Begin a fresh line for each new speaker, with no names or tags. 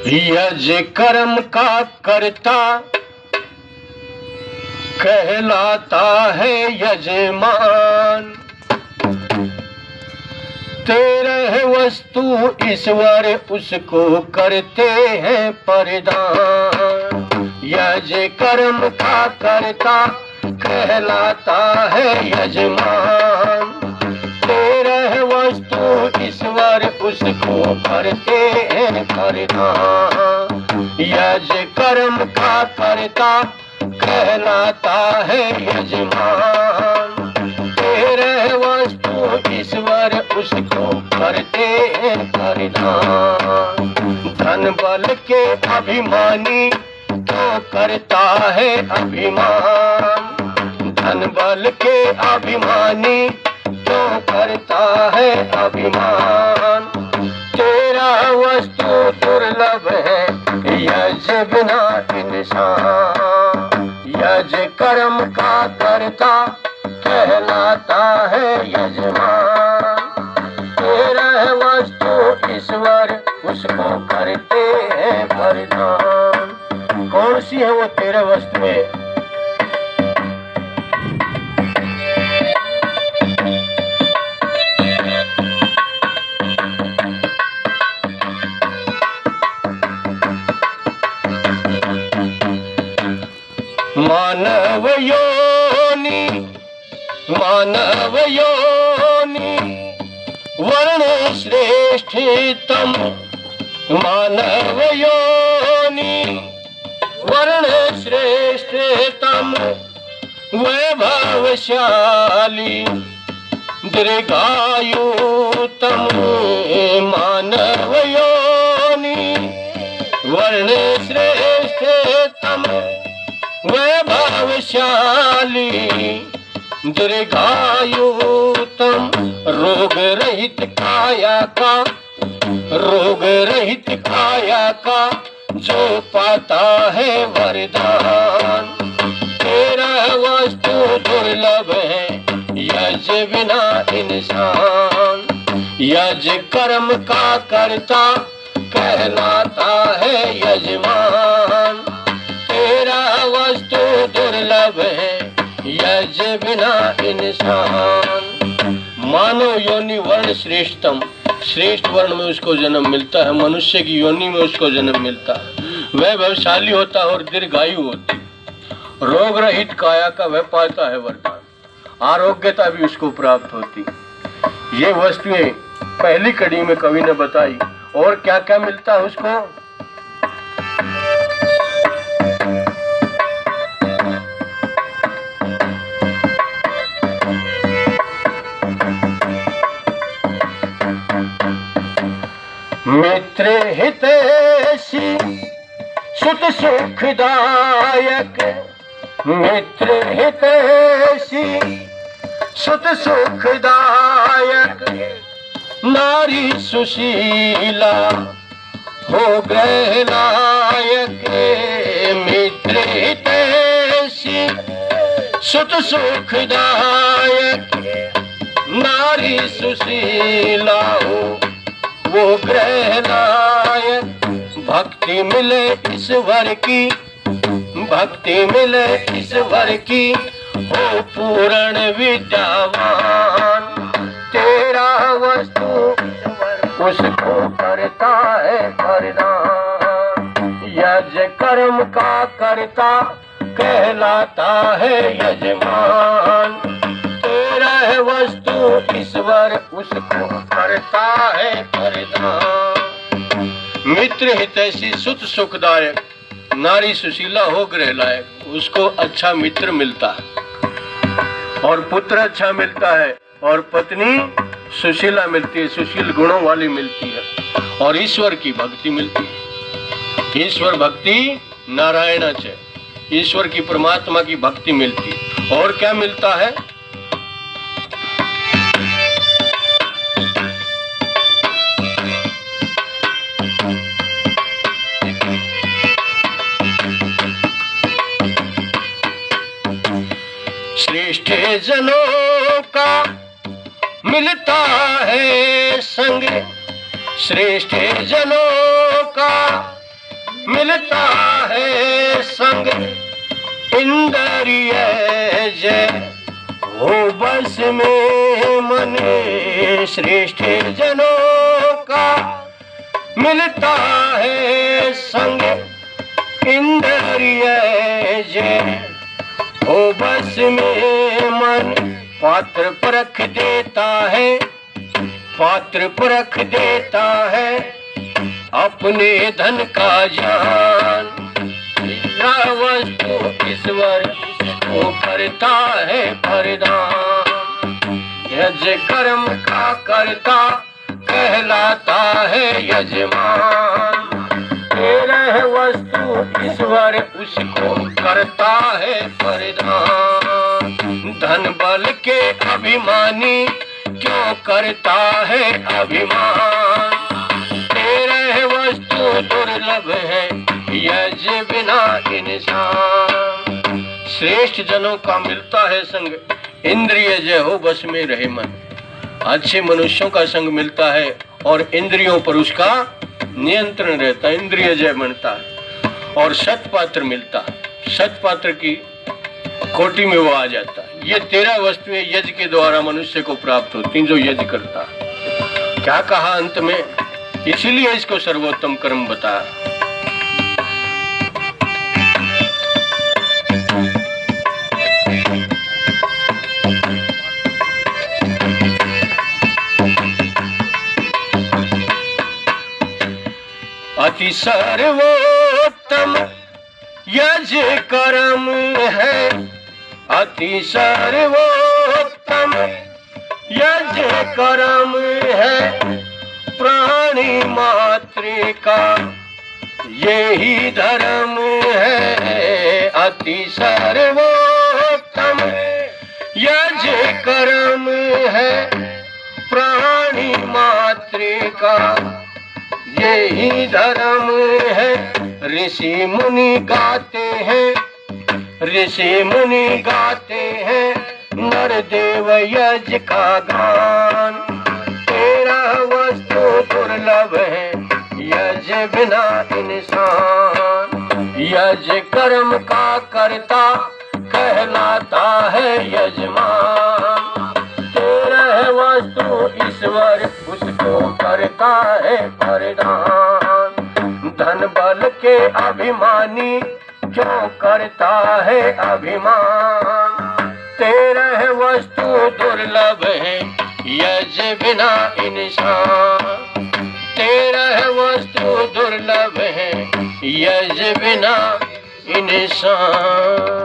यज कर्म का कर्ता कहलाता है यजमान। तेरह वस्तु ईश्वर उसको करते हैं प्रदान। यज कर्म का कर्ता कहलाता है यजमान। तेरह वस्तु ईश्वर उसको करते हैं प्रदान। यज कर्म का कर्ता कहलाता है यजमान। तेरह वस्तु ईश्वर उसको करते हैं प्रदान। धन बल के अभिमानी तो करता है अभिमान। धन बल के अभिमानी तो करता है अभिमान। तेरह वस्तु दुर्लभ है यज बिना इंसान। यज कर्म का कर्ता कहलाता है यजमान। तेरह वस्तु ईश्वर उसको करते हैं प्रदान। कौन सी है वो तेरह वस्तुएं? मानव योनि, मानव योनि वर्ण श्रेष्ठतम। मानव योनि वर्ण श्रेष्ठतम वैभवशाली दीर्घायुतम। मानव योनि वर्ण श्रेष्ठतम वैभवशाली दीर्घायुतम। रोग रहित काया का, रोग रहित काया का जो पाता है वरदान। तेरह वस्तु दुर्लभ है यज बिना इंसान। यज कर्म का कर्ता कहलाता है यजमान। तेरह वस्तु दुर्लभ है यज बिना इंसान। मानव योनि वर्ण श्रेष्ठतम, श्रेष्ठ वर्ण में उसको जन्म मिलता है। मनुष्य की योनि में उसको जन्म मिलता है। वैभवशाली होता है और दीर्घायु होती। रोग रहित काया का वह पाता है वरदान। आरोग्यता भी उसको प्राप्त होती। ये वस्तुएं पहली कड़ी में कवि ने बताई। और क्या क्या मिलता है उसको? मित्र हितैषी सुत सुखदायक। मित्र हितैषी सुत सुखदायक नारी सुशीला हो ग्रह लायक। मित्र हितैषी सुत सुखदायक नारी सुशीला हो वो ग्रह लायक। भक्ति मिले ईश्वर की, भक्ति मिले ईश्वर की हो पूर्ण विद्यावान। तेरह वस्तु उसको करता है प्रदान। यज कर्म का कर्ता कहलाता है यजमान। तेरह वस्तु ईश्वर उसको करता है प्रदान। मित्र हितैषी सुत सुखदायक नारी सुशीला हो गृह लायक, उसको अच्छा मित्र मिलता है और पुत्र अच्छा मिलता है और पत्नी सुशीला मिलती है, सुशील गुणों वाली मिलती है और ईश्वर की भक्ति मिलती है। ईश्वर भक्ति नारायणाच, ईश्वर की परमात्मा की भक्ति मिलती है। और क्या मिलता है? श्रेष्ठ जनों का मिलता है संग। श्रेष्ठ जनों का मिलता है संग इंद्रिय जय हो बस में मन श्रेष्ठ जनों का मिलता है संग इंद्रिय जय हो बस में मन पात्र परख देता है पात्र परख देता है अपने धन का ज्ञान वस्तु ईश्वर को करता है प्रदान यज कर्म का करता कहलाता है यजमान तेरह वस्तु ईश्वर उसको करता है प्रदान धन बल के अभिमानी क्यों करता है अभिमान तेरह वस्तु दुर्लभ है यज बिना इंसान श्रेष्ठ जनों का मिलता है संग इंद्रिय जय हो बस में रहे मन अच्छे मनुष्यों का संग मिलता है और इंद्रियों पर उसका नियंत्रण रहता है इंद्रिय जय बनता है और सतपात्र मिलता है सतपात्र की कोटि में वो आ जाता है ये 13 वस्तुएं यज्ञ के द्वारा मनुष्य को प्राप्त होती जो यज्ञ करता है क्या कहा अंत में इसीलिए इसको सर्वोत्तम कर्म बताया अति सर्वोत्तम यज्ञ कर्म है अति सर्वोत्तम यज्ञ कर्म है प्राणी मात्र का यही धर्म है अति सर्वोत्तम यज्ञ कर्म है प्राणी मात्र का यही धर्म है ऋषि मुनि गाते हैं ऋषि मुनि गाते हैं नरदेव यज्ञ का गान 13 वस्तु दुर्लभ है यज्ञ बिना इंसान यज्ञ कर्म का करता कहलाता है यजमान 13 वस्तु ईश्वर उसको करता है प्रदान धन बल के अभिमानी क्यों करता है अभिमान 13 वस्तु दुर्लभ है यज्ञ बिना इंसान 13 वस्तु दुर्लभ है यज्ञ बिना इंसान